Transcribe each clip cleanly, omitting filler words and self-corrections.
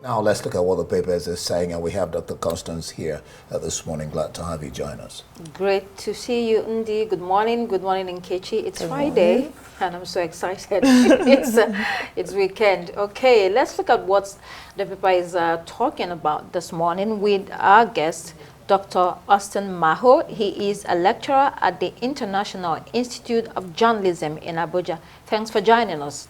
Now let's look at what the papers are saying, and we have Dr. Constance here this morning. Glad to have you join us. Great to see you, Ndi. Good morning, Nkechi. It's Good Friday, morning. and I'm so excited. It's weekend. Okay, let's look at what the paper is talking about this morning with our guest, Dr. Austin Maho. He is a lecturer at the International Institute of Journalism in Abuja. Thanks for joining us.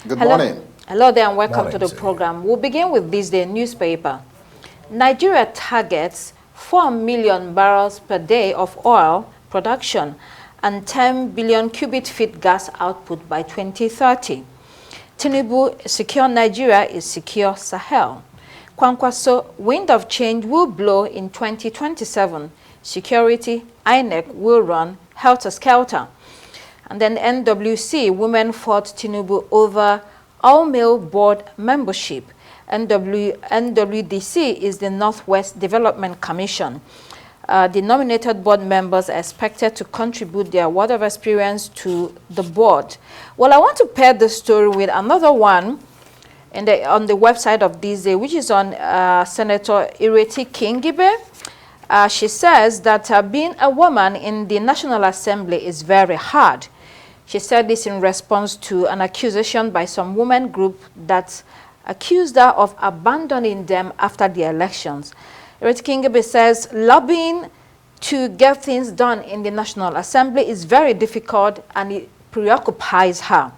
Good morning. Hello there and welcome Morning to the to you. program. We'll begin with this day newspaper. Nigeria targets 4 million barrels per day of oil production and 10 billion cubic feet gas output by 2030. Tinubu, secure Nigeria is secure Sahel. Kwankwaso, wind of change will blow in 2027. Security, INEC will run Helter-Skelter. And then NWC, women fought Tinubu over all-male board membership. NWDC is the Northwest Development Commission. The nominated board members are expected to contribute their word of experience to the board. Well, I want to pair the story with another one on the website of this day, which is on Senator Ireti Kingibe. She says that being a woman in the National Assembly is very hard. She said this in response to an accusation by some women group that accused her of abandoning them after the elections. Ireti Kingibe says lobbying to get things done in the National Assembly is very difficult and it preoccupies her.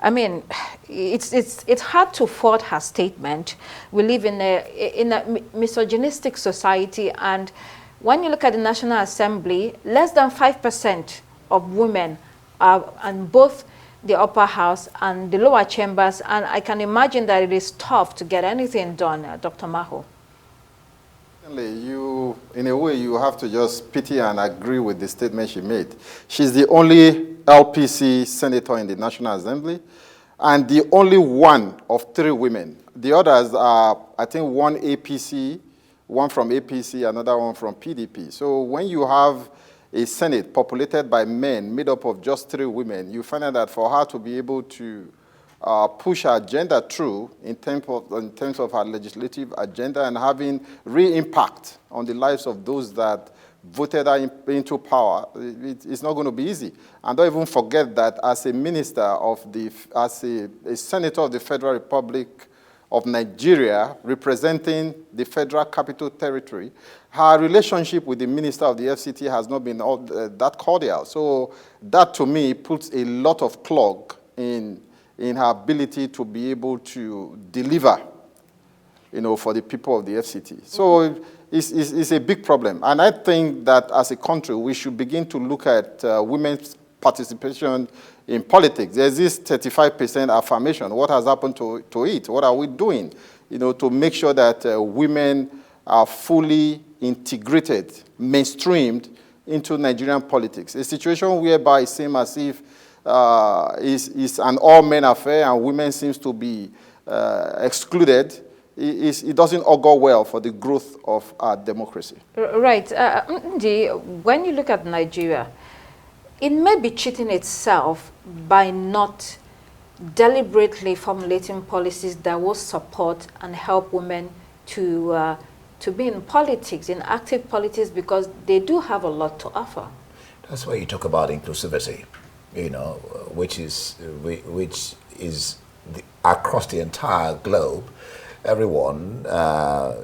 I mean, it's hard to fault her statement. We live in a misogynistic society, and when you look at the National Assembly, less than 5% of women are in both the upper house and the lower chambers, and I can imagine that it is tough to get anything done, Dr. Maho. You, in a way, you have to just pity and agree with the statement she made. She's the only LPC senator in the National Assembly, and the only one of 3 women. The others are, I think, one APC, one from APC, another one from PDP. So when you have a Senate populated by men made up of just 3 women, you find out that for her to be able to push her agenda through in terms of her legislative agenda and having real impact on the lives of those that voted her into power, it's not going to be easy. And don't even forget that as a minister as a senator of the Federal Republic of Nigeria, representing the Federal Capital Territory, her relationship with the Minister of the FCT has not been that cordial. So that, to me, puts a lot of clog in her ability to be able to deliver, for the people of the FCT. So it's a big problem. And I think that as a country, we should begin to look at women's participation in politics. There's this 35% affirmation. What has happened to it? What are we doing, to make sure that women are fully integrated, mainstreamed into Nigerian politics? A situation whereby it seems as if it's an all-men affair and women seems to be excluded. It doesn't augur well for the growth of our democracy. Right. Ndi, when you look at Nigeria, it may be cheating itself by not deliberately formulating policies that will support and help women to be in politics, in active politics, because they do have a lot to offer. That's why you talk about inclusivity, which is across the entire globe. Everyone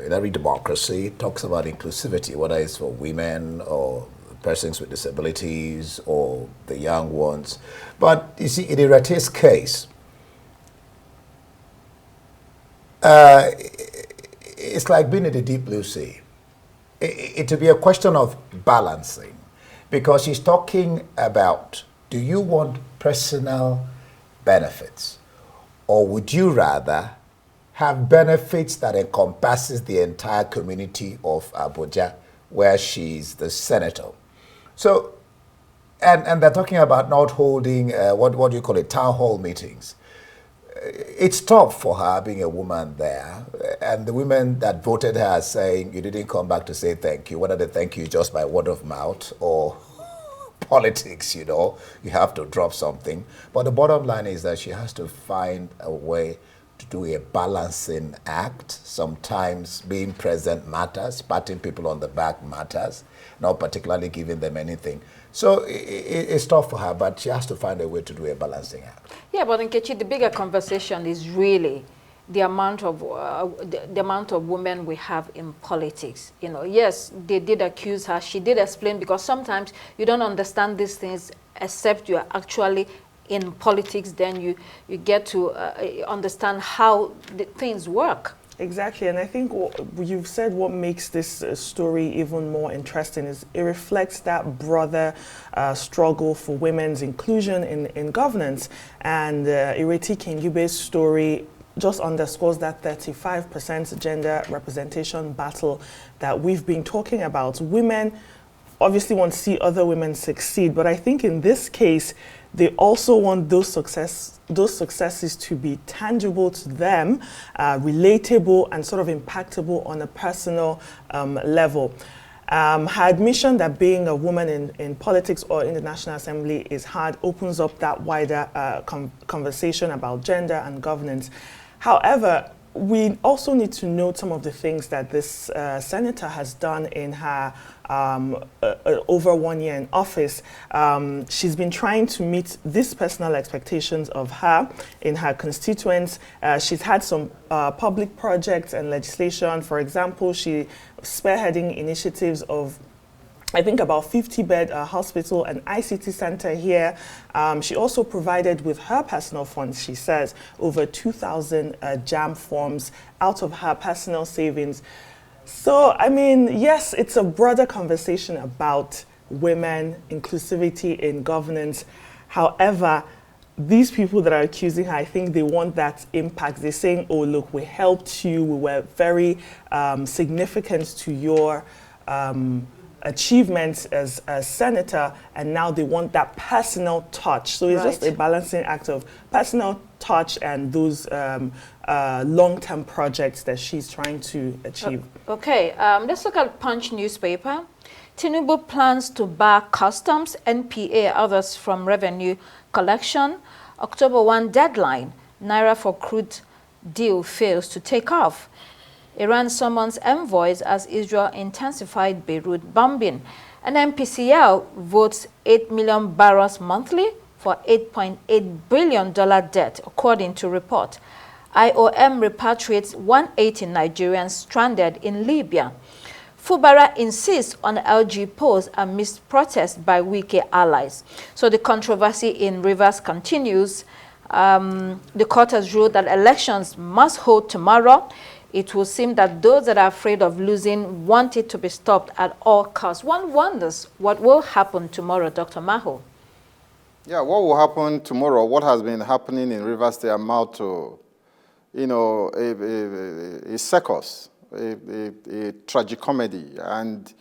in every democracy talks about inclusivity, whether it's for women or persons with disabilities or the young ones. But you see, in Ireti's case, it's like being in the deep blue sea. It will be a question of balancing, because she's talking about, do you want personal benefits, or would you rather have benefits that encompasses the entire community of Abuja, where she's the senator? So, and they're talking about not holding, what do you call it, town hall meetings. It's tough for her being a woman there, and the women that voted her are saying, you didn't come back to say thank you, whether they thank you just by word of mouth or politics, you have to drop something. But the bottom line is that she has to find a way to do a balancing act. Sometimes being present matters, patting people on the back matters, not particularly giving them anything. So it's tough for her, but she has to find a way to do a balancing act. Yeah, but Nkechi, the bigger conversation is really the amount of women we have in politics. You know, yes, they did accuse her. She did explain, because sometimes you don't understand these things except you are actually in politics. Then you get to understand how the things work. Exactly, and I think you've said what makes this story even more interesting is it reflects that broader struggle for women's inclusion in governance. And Ireti Kingibe's story just underscores that 35% gender representation battle that we've been talking about. Women obviously want to see other women succeed, but I think in this case, they also want those successes to be tangible to them, relatable, and sort of impactable on a personal level. Her admission that being a woman in politics or in the National Assembly is hard opens up that wider conversation about gender and governance. However, we also need to note some of the things that this senator has done in her over 1 year in office. She's been trying to meet these personal expectations of her in her constituents. She's had some public projects and legislation. For example, she spearheading initiatives of, I think, about 50-bed hospital and ICT center here. She also provided with her personal funds, she says, over 2,000 JAM forms out of her personal savings. So, I mean, yes, it's a broader conversation about women, inclusivity in governance. However, these people that are accusing her, I think they want that impact. They're saying, oh, look, we helped you. We were very significant to your achievements as a senator, and now they want that personal touch. So it's just a balancing act of personal touch and those long-term projects that she's trying to achieve. Okay, let's look at Punch newspaper. Tinubu plans to bar customs, NPA, others from revenue collection. October 1 deadline. Naira for crude deal fails to take off. Iran summons envoys as Israel intensified Beirut bombing. And NPCL votes 8 million barrels monthly for $8.8 billion debt, according to report. IOM repatriates 180 Nigerians stranded in Libya. Fubara insists on LG polls amidst protests by Wike allies. So the controversy in Rivers continues. The court has ruled that elections must hold tomorrow. It will seem that those that are afraid of losing want it to be stopped at all costs. One wonders what will happen tomorrow, Dr. Maho. Yeah, what will happen tomorrow, what has been happening in Rivers State amount to, you know, a circus, a tragicomedy. And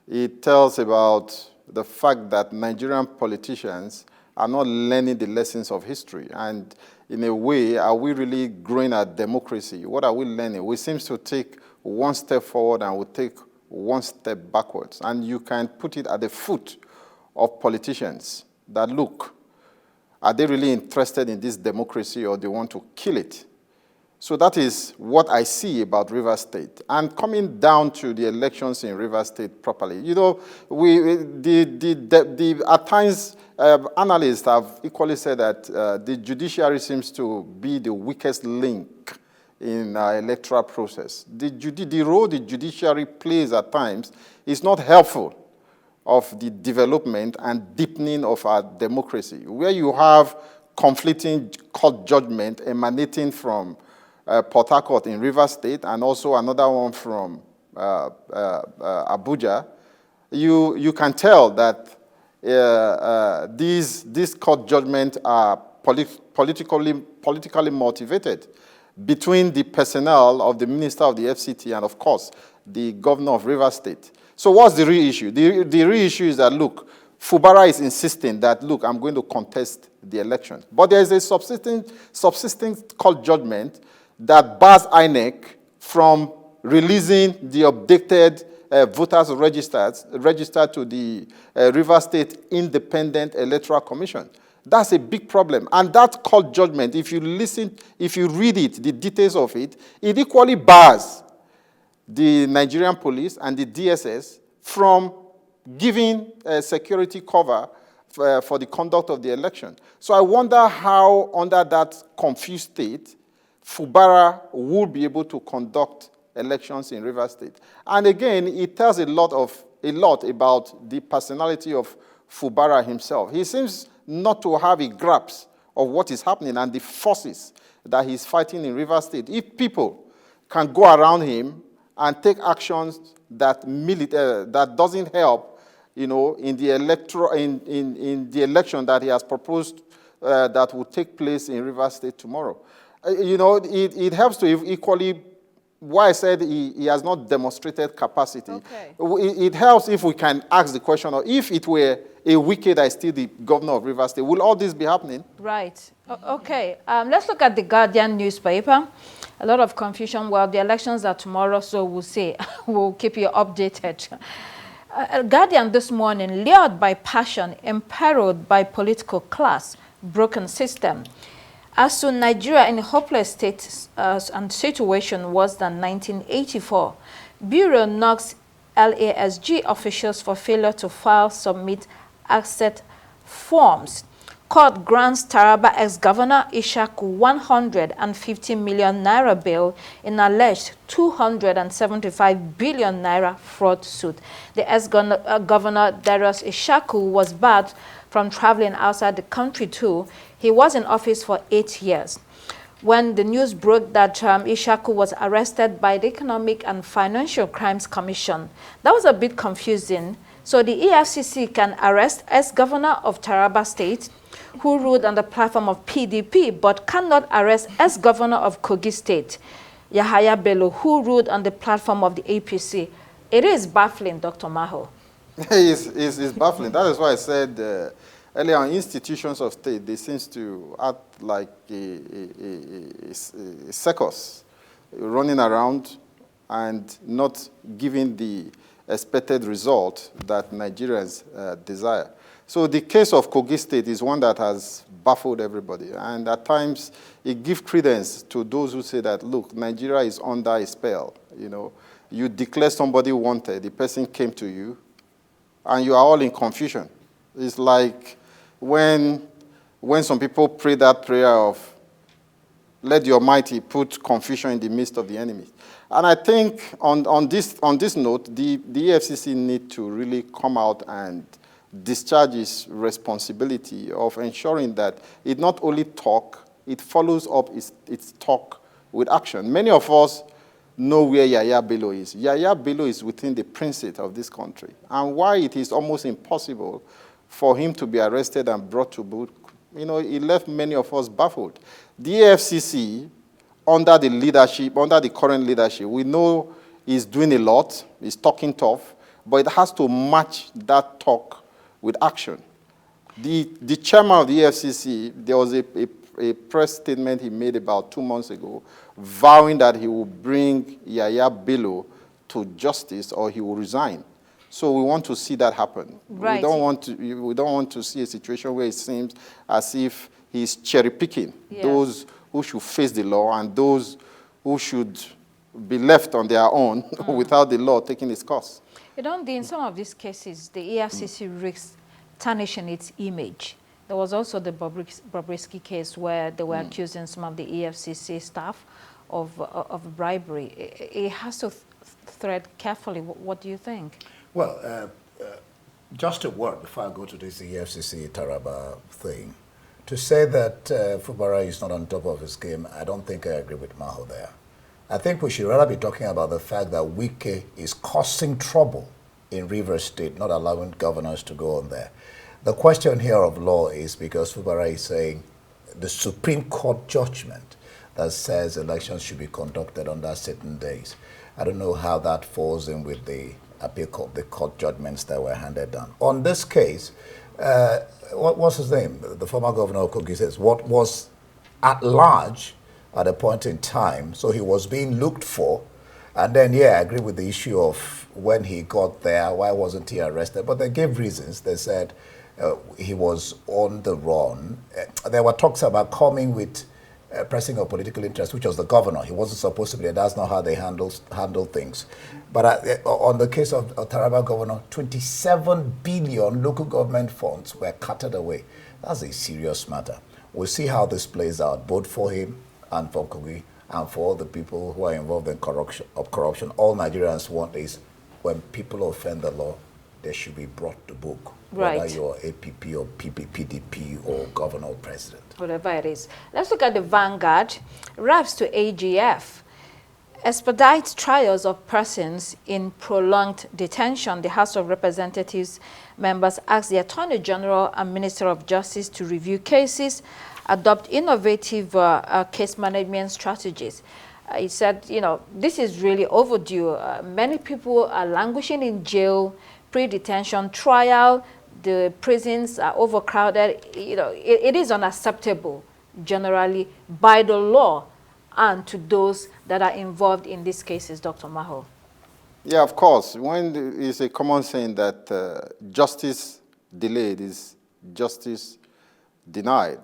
it tells about the fact that Nigerian politicians are not learning the lessons of history. And in a way, are we really growing our democracy? What are we learning? We seem to take one step forward and we take one step backwards. And you can put it at the foot of politicians that, look, are they really interested in this democracy or they want to kill it? So that is what I see about Rivers State. And coming down to the elections in Rivers State properly, you know, at times, analysts have equally said that the judiciary seems to be the weakest link in our electoral process. The role the judiciary plays at times is not helpful of the development and deepening of our democracy, where you have conflicting court judgment emanating from Port Harcourt in Rivers State and also another one from Abuja. You can tell that these court judgments are politically motivated between the personnel of the Minister of the FCT and, of course, the Governor of Rivers State. So what's the real issue? The real issue is that, look, Fubara is insisting that, look, I'm going to contest the election. But there is a subsisting court judgment that bars INEC from releasing the updated voters registered to the Rivers State Independent Electoral Commission. That's a big problem. And that court judgment, if you read it, the details of it, it equally bars the Nigerian police and the DSS from giving security cover for the conduct of the election. So I wonder how, under that confused state, Fubara would be able to conduct elections in Rivers State. And again, it tells a lot about the personality of Fubara himself. He seems not to have a grasp of what is happening and the forces that he's fighting in Rivers State. If people can go around him and take actions that doesn't help, in the the election that he has proposed that will take place in Rivers State tomorrow, it helps to equally. Why I said he has not demonstrated capacity. Okay. It helps if we can ask the question of if it were a Wike that is still the governor of Rivers State, will all this be happening? Right. Okay. Let's look at the Guardian newspaper. A lot of confusion. Well, the elections are tomorrow, so we'll see. We'll keep you updated. Guardian this morning, lured by passion, imperiled by political class, broken system. As soon Nigeria in a hopeless state and situation worse than 1984. Bureau knocks LASG officials for failure to submit asset forms. Court grants Taraba ex-governor Ishaku 150 million naira bail in alleged 275 billion naira fraud suit. The ex-governor Darius Ishaku was barred from traveling outside the country too. He was in office for 8 years. When the news broke that Ishaku was arrested by the Economic and Financial Crimes Commission, that was a bit confusing. So the EFCC can arrest ex-governor of Taraba State, who ruled on the platform of PDP, but cannot arrest ex-governor of Kogi State, Yahaya Bello, who ruled on the platform of the APC. It is baffling, Dr. Maho. It's baffling. That is why I said earlier on, institutions of state, they seem to act like a circus, running around and not giving the expected result that Nigerians desire. So the case of Kogi State is one that has baffled everybody. And at times, it gives credence to those who say that, look, Nigeria is under a spell. You declare somebody wanted, the person came to you, and you are all in confusion. It's like when some people pray that prayer of, let the Almighty put confusion in the midst of the enemy. And I think on this note, the EFCC need to really come out and discharge its responsibility of ensuring that it not only talk, it follows up its talk with action. Many of us know where Yahaya Bello is. Yahaya Bello is within the princate of this country. And why it is almost impossible for him to be arrested and brought to book, it left many of us baffled. The EFCC, under the current leadership, we know is doing a lot, is talking tough, but it has to match that talk with action. The chairman of the EFCC, there was a press statement he made about 2 months ago, vowing that he will bring Yahaya Bello to justice or he will resign. So we want to see that happen. Right. We don't want to see a situation where it seems as if he's cherry-picking those who should face the law and those who should be left on their own without the law taking its course. In some of these cases, the EFCC risks tarnishing its image. There was also the Bobrisky case where they were accusing some of the EFCC staff of bribery. It has to thread carefully. What do you think? Well, just a word before I go to this EFCC Taraba thing. To say that Fubara is not on top of his game, I don't think I agree with Maho there. I think we should rather be talking about the fact that Wike is causing trouble in Rivers State, not allowing governors to go on there. The question here of law is because Fubara is saying the Supreme Court judgment that says elections should be conducted under certain days. I don't know how that falls in with the appeal court, the court judgments that were handed down. On this case, what's his name? The former governor of Kogi says what was at large at a point in time, so he was being looked for. And then, I agree with the issue of when he got there, why wasn't he arrested? But they gave reasons. They said he was on the run. There were talks about coming with pressing of political interest, which was the governor. He wasn't supposed to be there. That's not how they handle things. But on the case of Taraba governor, 27 billion local government funds were cutted away. That's a serious matter. We'll see how this plays out, both for him and for Kogi and for all the people who are involved in corruption. All Nigerians want is when people offend the law, they should be brought to book. Right. Whether you're APP or PDP or governor or president. Whatever it is. Let's look at the Vanguard. Raps to AGF. Expedite trials of persons in prolonged detention. The House of Representatives members asked the Attorney General and Minister of Justice to review cases, adopt innovative case management strategies. He said, this is really overdue. Many people are languishing in jail, pre-detention trial. The prisons are overcrowded. It is unacceptable generally by the law and to those that are involved in these cases, Dr. Maho. Yeah, of course. It's a common saying that justice delayed is justice denied.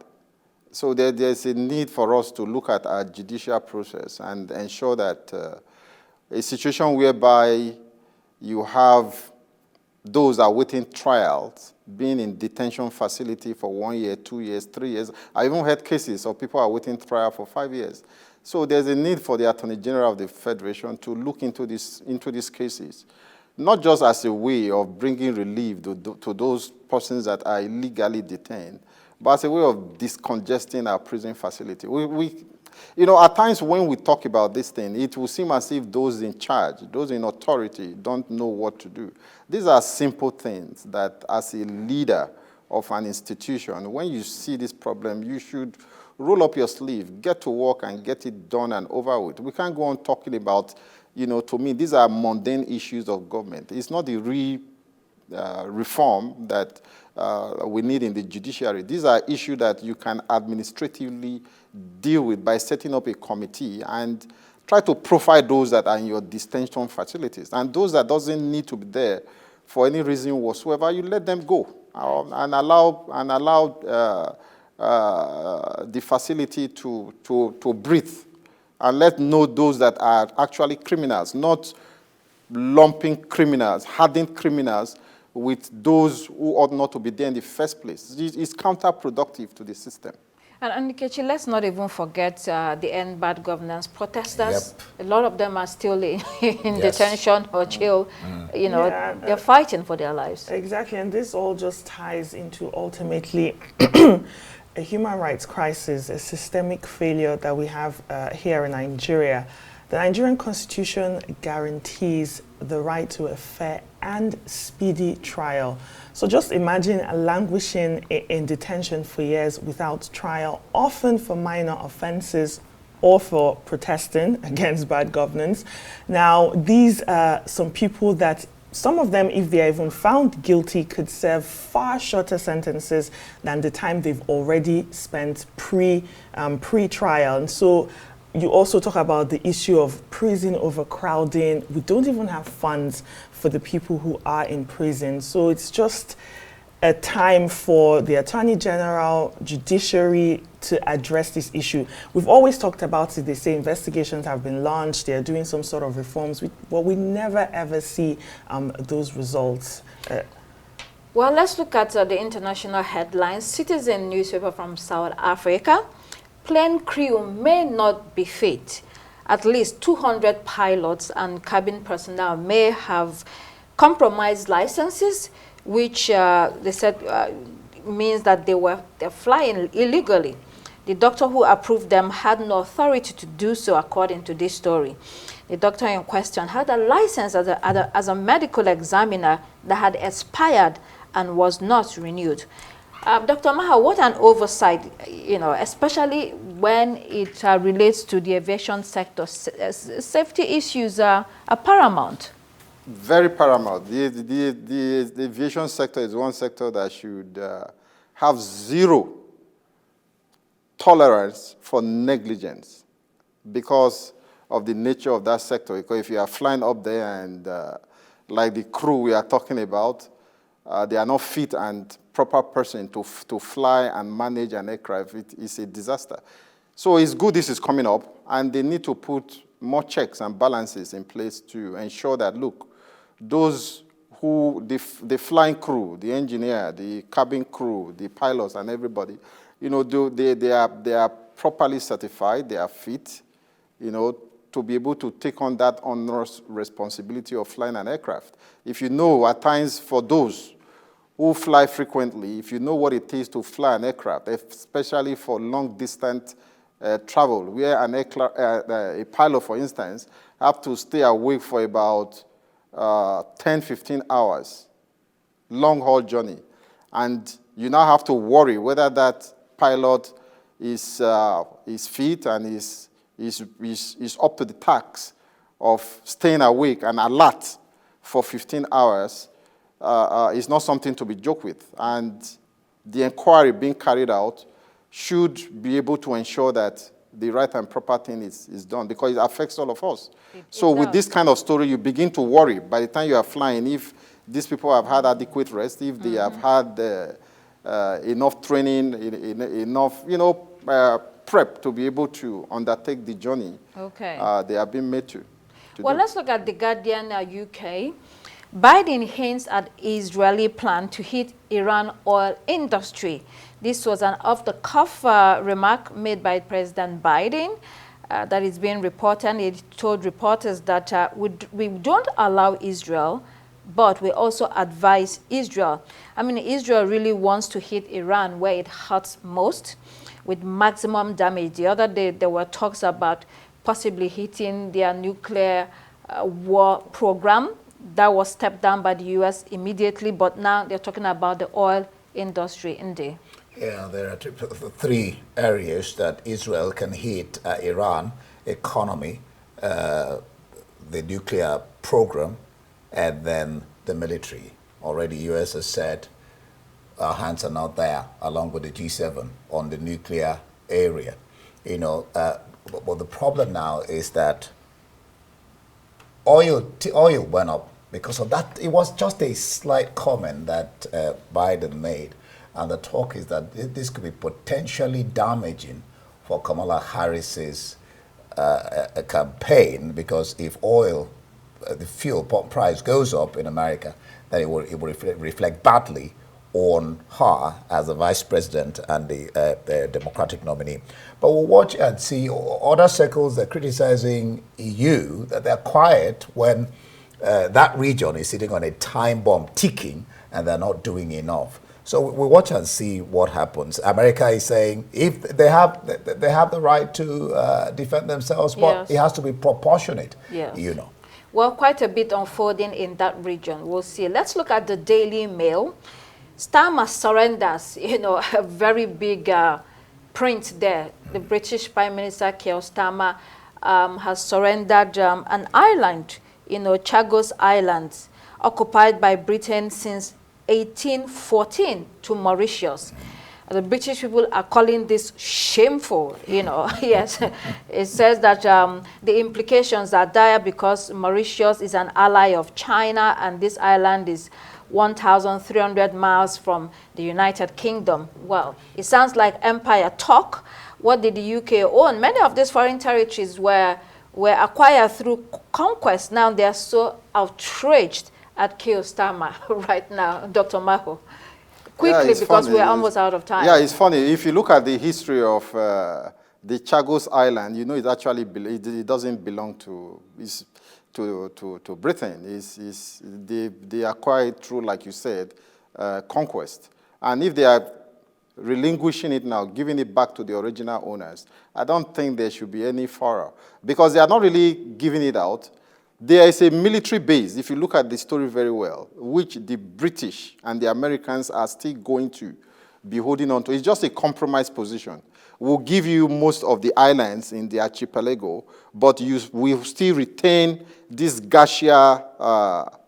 So there's a need for us to look at our judicial process and ensure that a situation whereby you have those awaiting trials being in detention facility for 1 year, 2 years, 3 years. I even heard cases of people awaiting trial for 5 years. So there's a need for the Attorney General of the Federation to look into these cases, not just as a way of bringing relief to those persons that are illegally detained, but as a way of discongesting our prison facility. At times when we talk about this thing, it will seem as if those in charge, those in authority, don't know what to do. These are simple things that, as a leader of an institution, when you see this problem, you should roll up your sleeve, get to work and get it done and over with. We can't go on talking about, to me, these are mundane issues of government. It's not the reform that we need in the judiciary. These are issues that you can administratively deal with by setting up a committee and try to profile those that are in your detention facilities. And those that doesn't need to be there for any reason whatsoever, you let them go and allow the facility to breathe, and let know those that are actually criminals, not lumping criminals, hardened criminals with those who ought not to be there in the first place. It's counterproductive to the system. And Nkechi, let's not even forget the End Bad Governance protesters. Yep. A lot of them are still in detention or jail. They're fighting for their lives. Exactly, and this all just ties into ultimately a human rights crisis, a systemic failure that we have here in Nigeria. The Nigerian Constitution guarantees the right to a fair and speedy trial. So just imagine languishing in detention for years without trial, often for minor offenses or for protesting against bad governance. Now, these are some people that some of them, if they are even found guilty, could serve far shorter sentences than the time they've already spent pre-trial. And so you also talk about the issue of prison overcrowding. We don't even have funds for the people who are in prison. So it's just a time for the Attorney General, judiciary to address this issue. We've always talked about it. They say investigations have been launched. They're doing some sort of reforms, but we never ever see those results. Well, let's look at the international headlines. Citizen newspaper from South Africa. Plane crew may not be fit. At least 200 pilots and cabin personnel may have compromised licenses, which they said means that they're flying illegally. The doctor who approved them had no authority to do so, according to this story. The doctor in question had a license as a medical examiner that had expired and was not renewed. Dr. Maha, what an oversight, especially when it relates to the aviation sector. Safety issues are paramount. Very paramount. The aviation sector is one sector that should have zero tolerance for negligence because of the nature of that sector. Because if you are flying up there and like the crew we are talking about, they are not fit and proper person to fly and manage an aircraft, it is a disaster. So it's good this is coming up, and they need to put more checks and balances in place to ensure that, look, those who, the flying crew, the engineer, the cabin crew, the pilots and everybody, you know, they are properly certified, they are fit, you know, to be able to take on that onerous responsibility of flying an aircraft. If you know, at times for those who fly frequently, if you know what it is to fly an aircraft, especially for long-distance travel, where a pilot, for instance, have to stay awake for about 10, 15 hours, long-haul journey, and you now have to worry whether that pilot is fit and is up to the task of staying awake and alert for 15 hours is not something to be joked with. And the inquiry being carried out should be able to ensure that the right and proper thing is done, because it affects all of us. So with this kind of story, you begin to worry by the time you are flying if these people have had adequate rest, if they have had enough training, enough, you know, prep to be able to undertake the journey. Okay. They have been made to well, do. let's look at The Guardian UK. Biden hints at Israeli plan to hit Iran oil industry. This was an off-the-cuff remark made by President Biden that is being reported. He told reporters that we don't allow Israel, but we also advise Israel. I mean, Israel really wants to hit Iran where it hurts most, with maximum damage. The other day, there were talks about possibly hitting their nuclear war program. That was stepped down by the U.S. immediately, but now they're talking about the oil industry, India. Yeah, there are three areas that Israel can hit: Iran, economy, the nuclear program, and then the military. Already, U.S. has said our hands are not there, along with the G7 on the nuclear area. You know, but the problem now is that oil went up because of that. It was just a slight comment that Biden made, and the talk is that this could be potentially damaging for Kamala Harris's campaign, because if oil, the fuel price goes up in America, then it will reflect badly on her as the vice president and the Democratic nominee. But we'll watch and see other circles that are criticizing EU, that they're quiet when that region is sitting on a time bomb ticking and they're not doing enough. So we'll watch and see what happens. America is saying if they have the right to defend themselves, but it has to be proportionate, you know. Well, quite a bit unfolding in that region. We'll see. Let's look at the Daily Mail. Starmer surrenders, you know, a very big print there. The British Prime Minister Keir Starmer has surrendered an island, you know, Chagos Islands, occupied by Britain since 1814 to Mauritius. The British people are calling this shameful, you know. Yes, it says that the implications are dire because Mauritius is an ally of China, and this island is 1,300 miles from the United Kingdom. Well, it sounds like empire talk. What did the UK own? Many of these foreign territories were acquired through conquest. Now they are so outraged at Keir Starmer right now. Dr. Maho, quickly, because we're almost out of time. Yeah, it's funny. If you look at the history of the Chagos Island, you know it actually it doesn't belong to Britain. They acquired through, like you said, conquest. And if they are relinquishing it now, giving it back to the original owners, I don't think there should be any furor, because they are not really giving it out. There is a military base, if you look at the story very well, which the British and the Americans are still going to be holding on to. It's just a compromise position. We'll give you most of the islands in the archipelago, but you will still retain this Garcia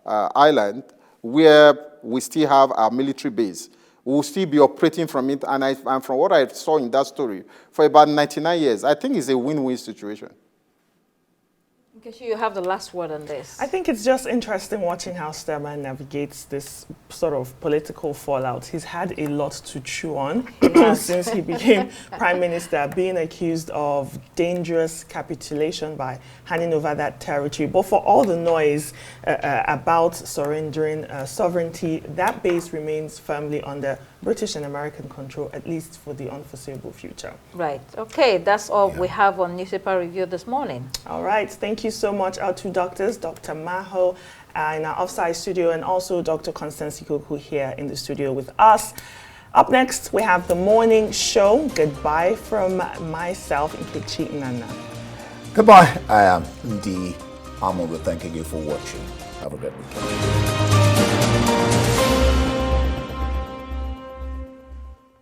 island, where we still have our military base. We'll still be operating from it, and from what I saw in that story, for about 99 years, I think it's a win-win situation. Because you have the last word on this. I think it's just interesting watching how Sturman navigates this sort of political fallout. He's had a lot to chew on since he became prime minister, being accused of dangerous capitulation by handing over that territory. But for all the noise about surrendering sovereignty, that base remains firmly under British and American control, at least for the unforeseeable future. Right. Okay, that's all we have on Newspaper Review this morning. All right. Thank you so much, our two doctors, Dr. Maho in our offsite studio, and also Dr. Constance Ikoku here in the studio with us. Up next, we have the morning show. Goodbye from myself, Nkechi Nana. Goodbye. I am Ndi Amogo. Thanking you for watching. Have a great weekend.